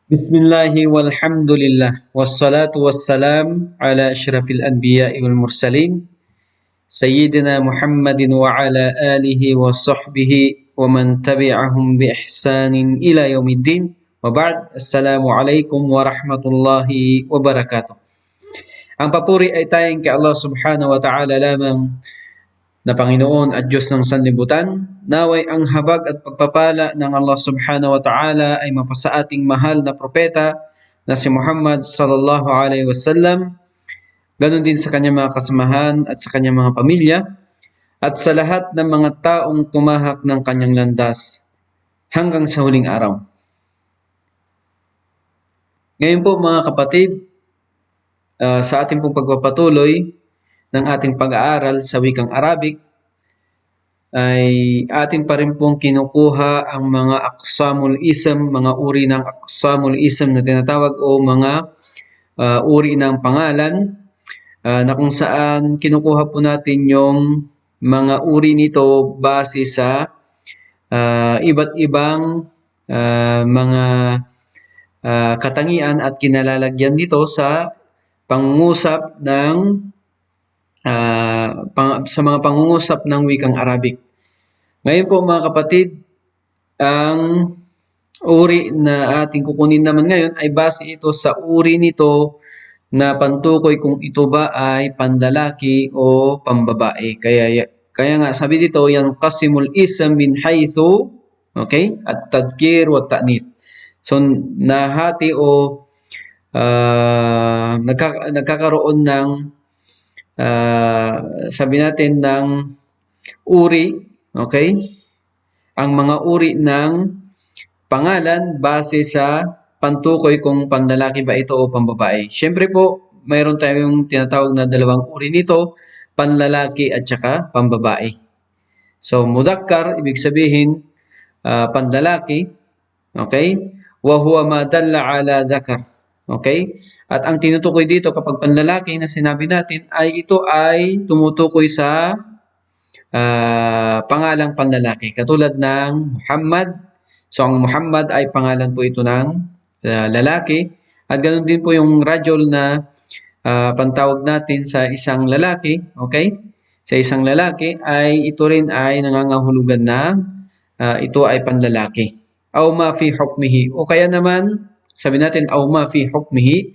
Bismillahi walhamdulillah wassalatu wassalam ala asyrafil anbiya'i wal mursalin Sayyidina Muhammadin wa ala alihi wa sahbihi wa man tabi'ahum bi ihsanin ila yaumiddin wa ba'd. Assalamualaikum warahmatullahi wabarakatuh. Ang papuri ay tayong kay Allah subhanahu wa ta'ala lamang na Panginoon at Diyos ng sanlibutan. Naway ang habag at pagpapala ng Allah subhanahu wa ta'ala ay mapasa ating mahal na propeta na si Muhammad sallallahu alaihi wasallam, ganun din sa kanyang mga kasamahan at sa kanyang mga pamilya, at sa lahat ng mga taong tumahak ng kanyang landas hanggang sa huling araw. Ngayon po mga kapatid, sa ating pong pagpapatuloy ng ating pag-aaral sa wikang Arabic, ay atin pa rin pong kinukuha ang mga aqsamul ism, mga uri ng aqsamul ism na tinatawag o mga uri ng pangalan, na kung saan kinukuha po natin yung mga uri nito base sa iba't ibang mga katangian at kinalalagyan dito sa pangungusap ng sa mga pangungusap ng wikang Arabic. Ngayon po mga kapatid, ang uri na ating kukunin naman ngayon ay base ito sa uri nito na pantukoy kung ito ba ay panlalaki o pambabae. Kaya nga sabi dito, yan qasimul ism min haythu, okay, at tadkir wa ta'nith. So nahati o nagkakaroon ng sabi natin ng uri, okay? Ang mga uri ng pangalan base sa pantukoy kung panlalaki ba ito o pambabae. Siyempre po, mayroon tayong tinatawag na dalawang uri nito, panlalaki at saka pambabae. So, mudhakkar, ibig sabihin, panlalaki, okay? Wa huwa ma dalla ala dhakar. Okay? At ang tinutukoy dito kapag panlalaki na sinabi natin ay ito ay tumutukoy sa pangalang panlalaki. Katulad ng Muhammad. So, ang Muhammad ay pangalan po ito ng lalaki. At ganoon din po yung rajul na pantawag natin sa isang lalaki. Okay? Sa isang lalaki ay ito rin ay nangangahulugan na ito ay panlalaki. Aw ma fi hukmihi. O kaya naman, sabi natin, aw ma fi hukmihi.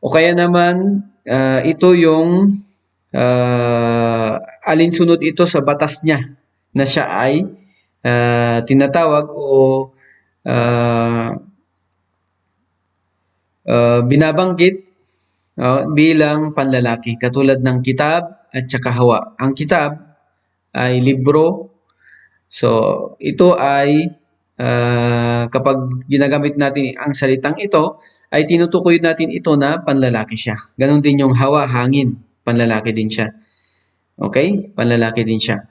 O kaya naman, ito yung alinsunod ito sa batas niya na siya ay tinatawag o binabanggit bilang panlalaki. Katulad ng kitab at saka hawa. Ang kitab ay libro. So, ito ay kapag ginagamit natin ang salitang ito, ay tinutukoy natin ito na panlalaki siya. Ganon din yung hawa, hangin, panlalaki din siya. Okay? Panlalaki din siya.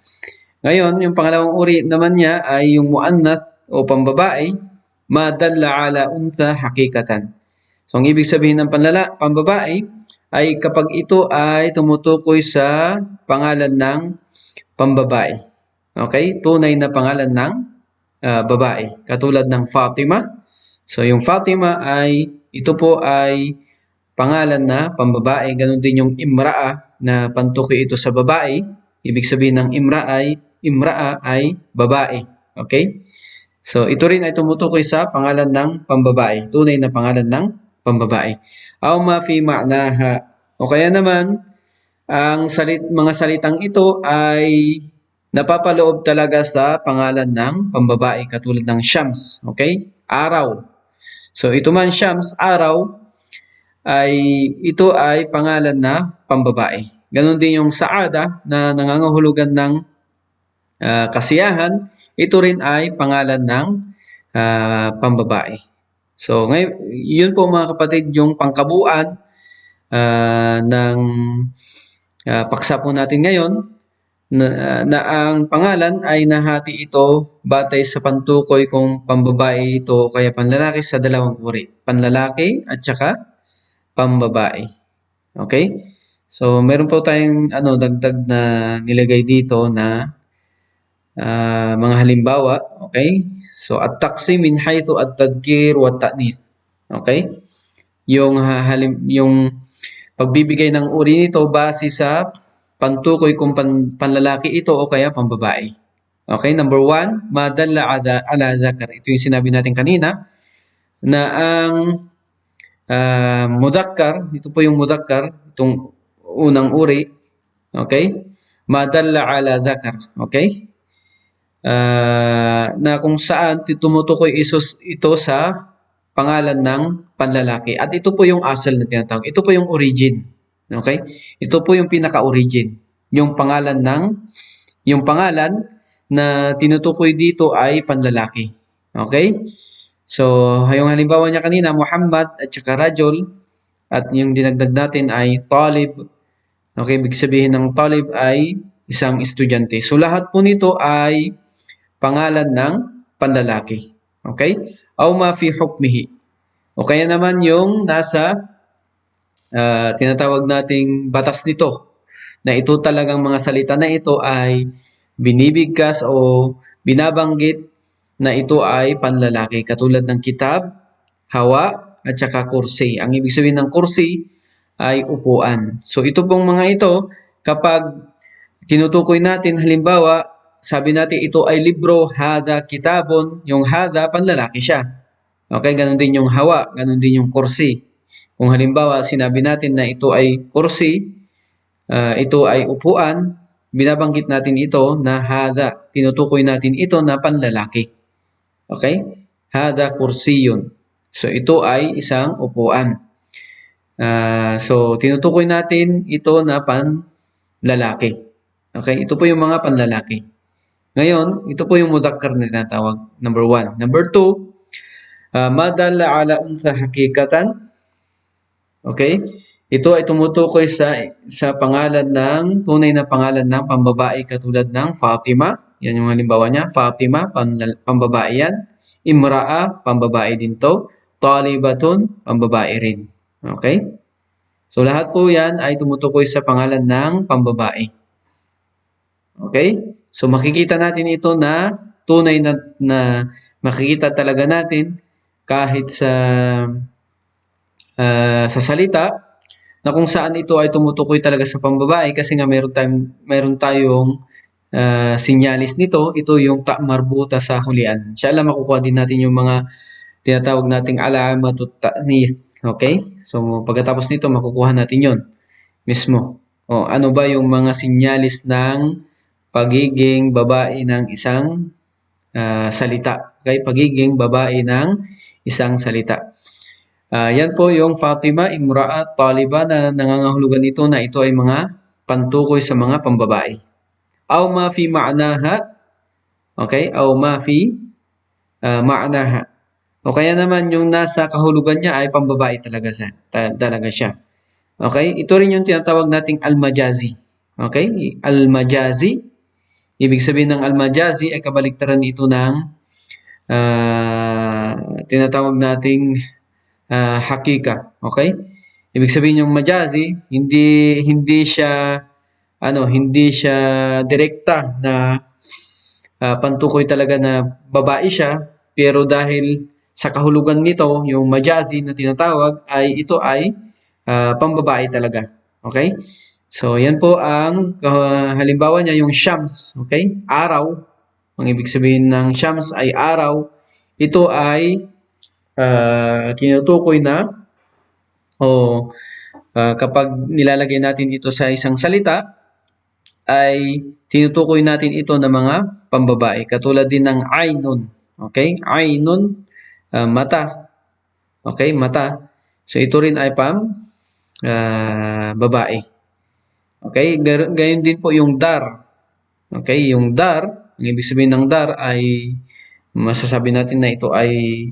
Ngayon, yung pangalawang uri naman niya ay yung muannath o pambabae, ma dalla ala unsa hakikatan. So, ang ibig sabihin ng pambabae ay kapag ito ay tumutukoy sa pangalan ng pambabae. Okay? Tunay na pangalan ng babae. Katulad ng Fatima. So, yung Fatima ay, ito po ay pangalan na pambabae. Ganon din yung Imra'a na pantukoy ito sa babae. Ibig sabihin ng Imra'a ay babae. Okay? So, ito rin ay tumutukoy sa pangalan ng pambabae. Tunay na pangalan ng pambabae. Aw ma fi ma'naha. O kaya naman, ang mga salitang ito ay napapaloob talaga sa pangalan ng pambabae katulad ng Shams, okay? Araw. So ito man Shams, araw, ito ay pangalan na pambabae. Ganon din yung Saada na nangangahulugan ng kasiyahan, ito rin ay pangalan ng pambabae. So ngayon, yun po mga kapatid yung pangkabuuan ng paksa po natin ngayon na ang pangalan ay nahati ito batay sa pantukoy kung pambabae ito o kaya panlalaki sa dalawang uri. Panlalaki at saka pambabae. Okay? So, meron po tayong dagdag na nilagay dito na mga halimbawa. Okay? So, at-taqsim min haythu at-tadkir wa at-ta'nith. Okay? Yung pagbibigay ng uri nito base sa pantukoy kung panlalaki ito o kaya pambabae. Okay, number 1, madalla ala dhakar. Ito yung sinabi natin kanina na ang mudhakkar, ito po yung mudhakkar, itong unang uri, okay? Madalla ala dhakar, okay? Na kung saan tumutukoy ito sa pangalan ng panlalaki. At ito po yung asal na tinatawag. Ito po yung origin. Okay? Ito po yung pinaka-origin. Yung pangalan na tinutukoy dito ay panlalaki. Okay? So, yung halimbawa niya kanina, Muhammad at saka Rajul, at yung dinagdag natin ay Talib. Okay, ibig sabihin ng Talib ay isang estudyante. So, lahat po nito ay pangalan ng panlalaki. Okay? Aw ma fi hukmihi. O kaya naman yung nasa tinatawag nating batas nito, na ito talagang mga salita na ito ay binibigkas o binabanggit na ito ay panlalaki. Katulad ng kitab, hawa, at saka kursi. Ang ibig sabihin ng kursi ay upuan. So ito pong mga ito, kapag tinutukoy natin, halimbawa, sabi natin ito ay libro, hadha kitabon, yung hadha, panlalaki siya. Okay, ganun din yung hawa, ganun din yung kursi. Kung halimbawa, sinabi natin na ito ay kursi, ito ay upuan, binabanggit natin ito na hadha. Tinutukoy natin ito na panlalaki. Okay? Hadha kursiyun. So, ito ay isang upuan. So, tinutukoy natin ito na panlalaki. Okay? Ito po yung mga panlalaki. Ngayon, ito po yung mudhakkar na tinatawag. Number 1. Number 2, madalla ala unsa hakikatan. Okay? Ito ay tumutukoy sa pangalan ng, tunay na pangalan ng pambabae katulad ng Fatima. Yan yung halimbawa niya. Fatima, pambabae yan. Imra'a, pambabae din to. Talibatun, pambabae rin. Okay? So, lahat po yan ay tumutukoy sa pangalan ng pambabae. Okay? So, makikita natin ito na tunay na makikita talaga natin kahit sa salita na kung saan ito ay tumutukoy talaga sa pambabae kasi nga meron tayong sinyalis nito. Ito yung ta marbuta sa hulian. Inshallah makukuha din natin yung mga tinatawag nating alamatut ta'nis. Okay? So pagkatapos nito makukuha natin yon mismo. O ano ba yung mga sinyalis ng pagiging babae ng isang salita. Okay? Pagiging babae ng isang salita. Yan po yung Fatima, Imra'a, Taliba na nangangahulugan ito na ito ay mga pantukoy sa mga pambabae. Aw ma fi ma'naha. Okay? Aw ma fi ma'naha. O kaya naman yung nasa kahulugan niya ay pambabae talaga siya. Okay? Ito rin yung tinatawag nating al-majazi. Okay? Al-majazi. Ibig sabihin ng al-majazi ay kabaliktaran ito ng tinatawag nating hakika. Okay? Ibig sabihin yung majazi, hindi siya direkta na pantukoy talaga na babae siya, pero dahil sa kahulugan nito, yung majazi na tinatawag ito ay pambabae talaga. Okay? So, yan po ang halimbawa niya, yung Shams. Okay? Araw. Ang ibig sabihin ng Shams ay araw. Ito ay tinutukoy na kapag nilalagay natin ito sa isang salita, ay tinutukoy natin ito ng mga pambabae. Katulad din ng aynun. Okay? Aynun, mata. Okay? Mata. So, ito rin ay babae. Okay? Gayon din po yung dar. Okay? Yung dar, ang ibig sabihin ng dar ay masasabi natin na ito ay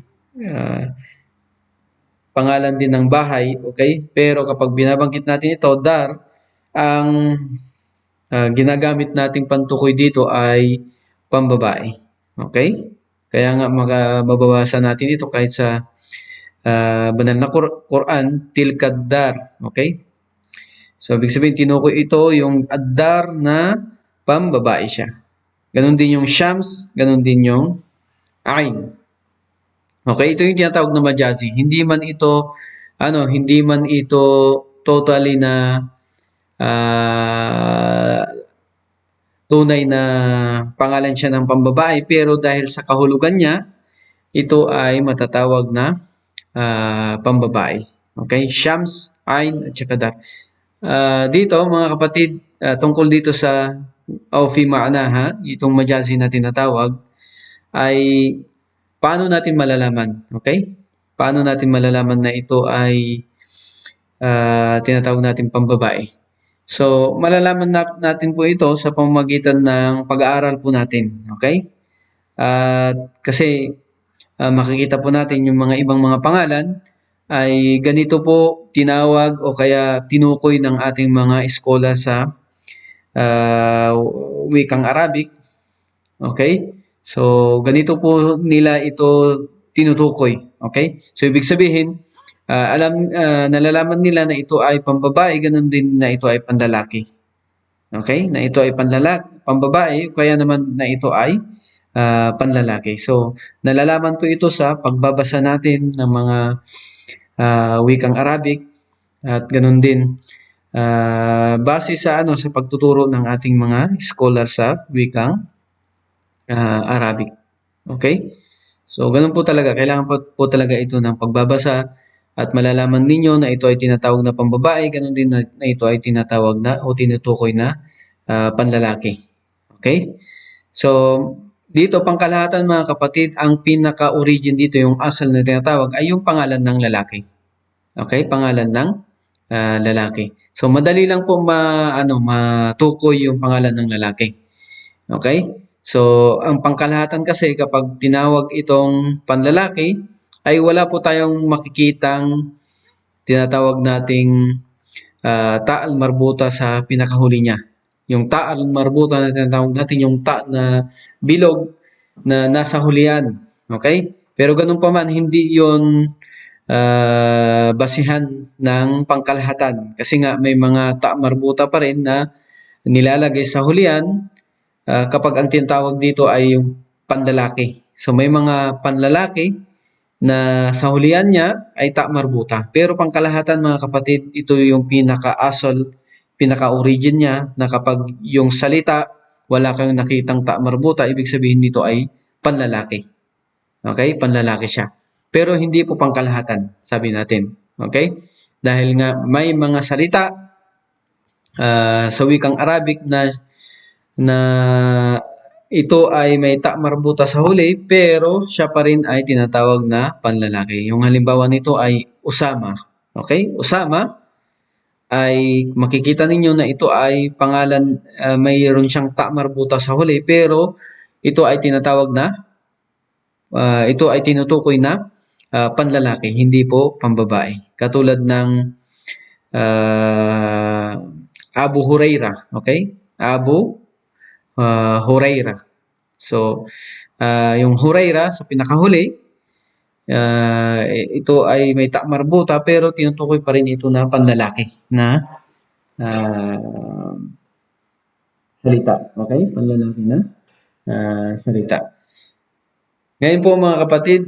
pangalan din ng bahay, okay? Pero kapag binabanggit natin ito, dar, ang ginagamit nating pantukoy dito ay pambabae. Okay? Kaya nga mababawasan natin ito kahit sa banal na Quran, tilkad dar. Okay? So, ibig sabihin, tinukoy ito yung ad-dar na pambabae siya. Ganon din yung Shams, ganon din yung Ain. Okay, ito yung tinatawag na majazi. Hindi man ito totally na ah, tunay na pangalan siya ng pambabae, pero dahil sa kahulugan niya, ito ay matatawag na pambabae. Okay? Shams, Ain, at saka Dar. Dito, mga kapatid, tungkol dito sa fi ma'anaha, itong majazi na tinatawag, ay paano natin malalaman? Okay? Paano natin malalaman na ito ay tinatawag natin pambabae? So, malalaman natin po ito sa pamamagitan ng pag-aaral po natin. Okay? Kasi makikita po natin yung mga ibang mga pangalan ay ganito po tinawag o kaya tinukoy ng ating mga eskola sa wikang Arabic. Okay? So, ganito po nila ito tinutukoy. Okay? So, ibig sabihin, nalalaman nila na ito ay pambabae, ganun din na ito ay panlalaki. Okay? Na ito ay pambabae, kaya naman na ito ay panlalaki. So, nalalaman po ito sa pagbabasa natin ng mga wikang Arabic at ganun din base sa sa pagtuturo ng ating mga scholar sa wikang Arabic. Okay? So, ganun po talaga. Kailangan po talaga ito ng pagbabasa at malalaman ninyo na ito ay tinatawag na pambabae, ganun din na ito ay tinatawag na o tinutukoy na panlalaki. Okay? So, dito pangkalahatan mga kapatid, ang pinaka-origin dito, yung asal na tinatawag, ay yung pangalan ng lalaki. Okay? Pangalan ng lalaki. So, madali lang po matukoy yung pangalan ng lalaki. Okay? So, ang pangkalahatan kasi kapag tinawag itong panlalaki, ay wala po tayong makikitang tinatawag nating ta'al marbuta sa pinakahuli niya. Yung ta'al marbuta na tinatawag natin, yung ta na bilog na nasa hulihan. Okay? Pero ganun pa man, hindi yon basihan ng pangkalahatan. Kasi nga may mga ta marbuta pa rin na nilalagay sa hulihan kapag ang tinatawag dito ay yung panlalaki. So may mga panlalaki na sa hulihan niya ay ta marbuta. Pero pangkalahatan mga kapatid, ito yung pinaka-asol, pinaka-origin niya na kapag yung salita wala kang nakitang ta marbuta, ibig sabihin nito ay panlalaki. Okay? Panlalaki siya. Pero hindi po pangkalahatan, sabi natin. Okay? Dahil nga may mga salita sa wikang Arabic na ito ay may ta marbuta sa huli, pero siya pa rin ay tinatawag na panlalaki. Yung halimbawa nito ay Usama. Okay? Usama ay makikita ninyo na ito ay pangalan, mayroon siyang ta marbuta sa huli, pero ito ay tinatawag na, ito ay tinutukoy na panlalaki, hindi po pambabae. Katulad ng Abu Huraira. Okay? Abu Huraira. So, yung Huraira sa pinakahuli, ito ay may ta marbuta pero tinutukoy pa rin ito na panlalaki na salita. Okay? Panlalaki na salita. Ngayon po mga kapatid,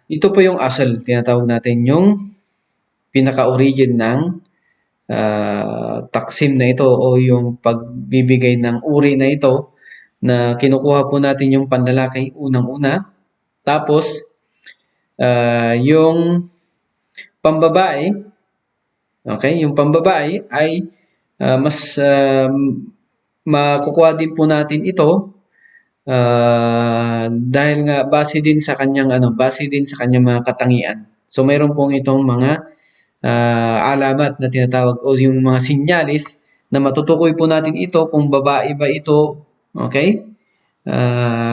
ito po yung asal. Tinatawag natin yung pinaka-origin ng taksim na ito o yung pagbibigay ng uri na ito na kinukuha po natin yung panlalaki unang-una. Tapos, yung pambabae, okay, yung pambabae ay mas makukuha din po natin ito dahil nga base din sa kanyang mga katangian. So mayroon pong itong mga alamat na tinatawag o yung mga sinyalis na matutukoy po natin ito kung babae ba ito, okay?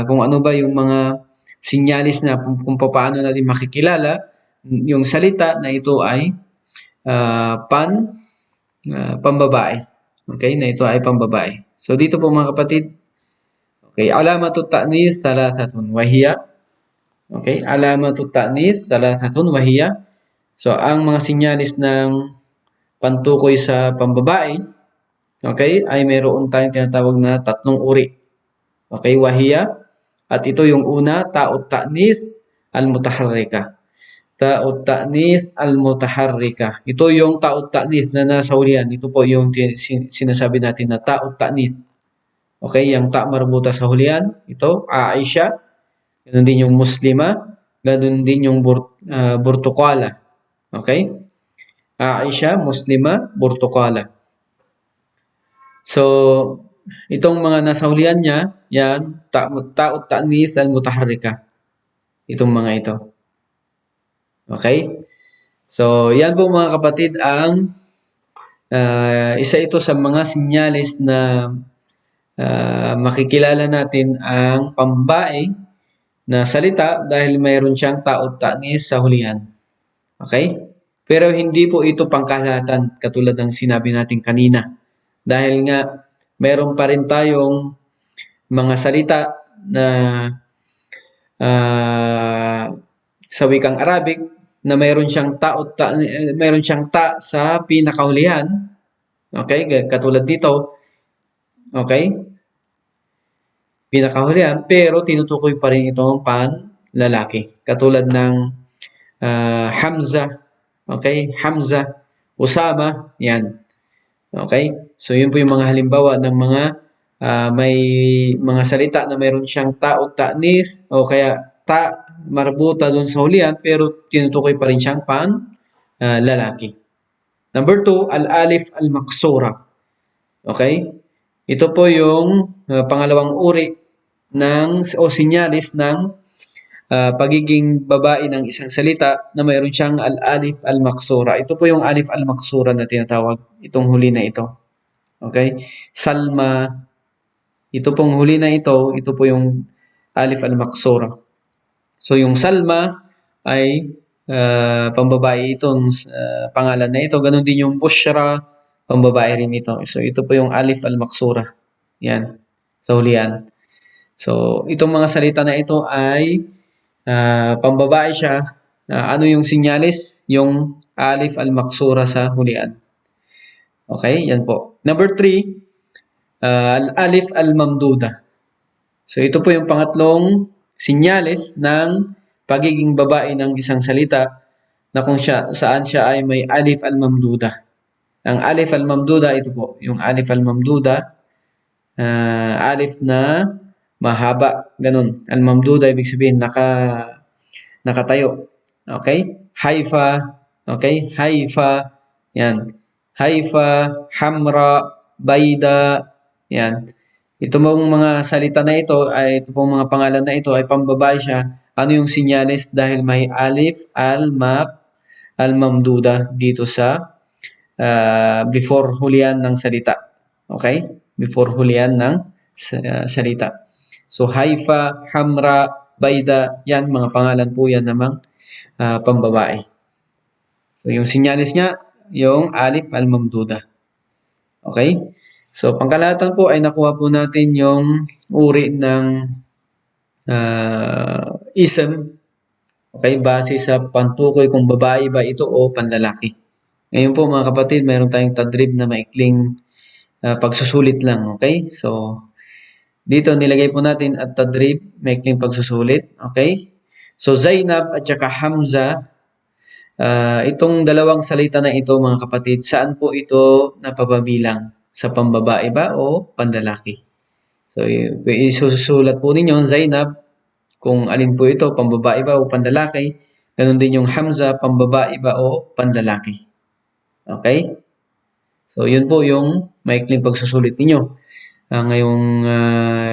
Kung ano ba yung mga sinyalis na kung paano natin makikilala yung salita na ito ay pambabae. Okay? Na ito ay pambabae. So dito po mga kapatid, okay, alamatut ta'nis salasatun wahiya. Okay, alamatut ta'nis salasatun wahiya. So ang mga sinyalis ng pantukoy sa pambabae, okay, ay mayroon tayong tinatawag na tatlong uri. Okay, wahiya. At ito yung una, ta'ut ta'nis. al-mutaharrika. Ta'ut ta'nis al-mutaharrika. Ito yung ta'ut ta'nis na nasa hulihan. Ito po yung sinasabi natin na ta'ut ta'nis. Okay, yung ta marbuta sa hulihan. Ito, Aisha. Ganun din yung muslima. Ganun din yung burtukala. Okay? Aisha, muslima, burtukala. So, itong mga nasa hulihan niya, yan, ta'ut ta'nis al-mutaharrika. Itong mga ito. Okay? So, yan po mga kapatid ang isa ito sa mga sinyalis na makikilala natin ang pambae na salita dahil mayroon siyang ta'ut ta'nis sa hulihan. Okay? Pero hindi po ito pangkalahatan katulad ng sinabi natin kanina. Dahil nga mayroon pa rin tayong mga salita na sa wikang Arabic na mayroon siyang mayroon siyang ta sa pinakahulihan. Okay? Katulad dito. Okay? Pinakahulihan, pero tinutukoy pa rin itong panlalaki. Katulad ng Hamza. Okay? Hamza. Usama. Yan. Okay? So, yun po yung mga halimbawa ng mga may mga salita na mayroon siyang ta'ut ta'nis o kaya ta marbuta doon sa hulihan pero tinutukoy pa rin siyang lalaki. Number 2, al-alif al-maksura. Okay? Ito po yung pangalawang uri o sinyalis ng pagiging babae ng isang salita na mayroon siyang al-alif al-maksura. Ito po yung alif al-maksura na tinatawag, itong huli na ito. Okay? Salma. Ito pong huli na ito po yung alif al-maksura. So, yung Salma ay pambabae itong pangalan na ito. Ganon din yung Bushra, pambabae rin ito. So, ito po yung alif al-maksura. Yan. Sa hulihan. So, itong mga salita na ito ay pambabae siya. Ano yung sinyalis? Yung alif al-maksura sa hulihan. Okay? Yan po. Number 3, al-alif al-mamduda. So, ito po yung pangatlong sinyalis ng pagiging babae ng isang salita na kung saan siya ay may alif al-mamduda. Ang alif al-mamduda, ito po, yung alif al-mamduda, alif na mahaba, ganun. Al-mamduda, ibig sabihin, nakatayo. Okay? Haifa, okay? Haifa, yan. Haifa, Hamra, Baida, yan. Ito mong mga salita na ito, ito pong mga pangalan na ito ay pambabae siya. Ano yung sinyalis? Dahil may alif al-mamduda dito sa before hulihan ng salita. Okay? Before hulihan ng salita. So, Haifa, Hamra, Baida, yan, mga pangalan po yan namang pambabae. So, yung sinyalis niya, yung alif al-mamduda. Okay? So, pangkalahatan po ay nakuha po natin yung uri ng ism. Okay? Base sa pantukoy kung babae ba ito o panlalaki. Ngayon po mga kapatid, mayroon tayong tadrib na maikling pagsusulit lang. Okay? So, dito nilagay po natin at tadrib, maikling pagsusulit. Okay? So, Zainab at saka Hamza, itong dalawang salita na ito mga kapatid, saan po ito napapabilang? Sa pambabae ba o panlalaki? So, isusulat po ninyo Zainab kung alin po ito, pambabae ba o panlalaki. Ganon din yung Hamza, pambabae ba o panlalaki. Okay? So, yun po yung maikling pagsusulit ninyo. Ngayong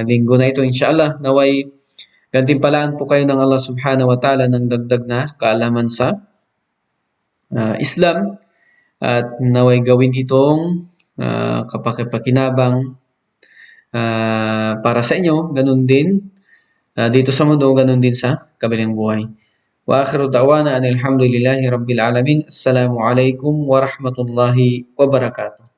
linggo na ito, inshallah, naway gantimpalaan po kayo ng Allah subhanahu wa ta'ala ng dagdag na kaalaman sa Islam at naway gawin itong kapakipakinabang para sa inyo, ganun din dito sa mundo, ganun din sa kabilang buhay. Wa akhiru da'wana anil hamdulillahi rabbil alamin. Assalamu alaikum warahmatullahi wabarakatuh.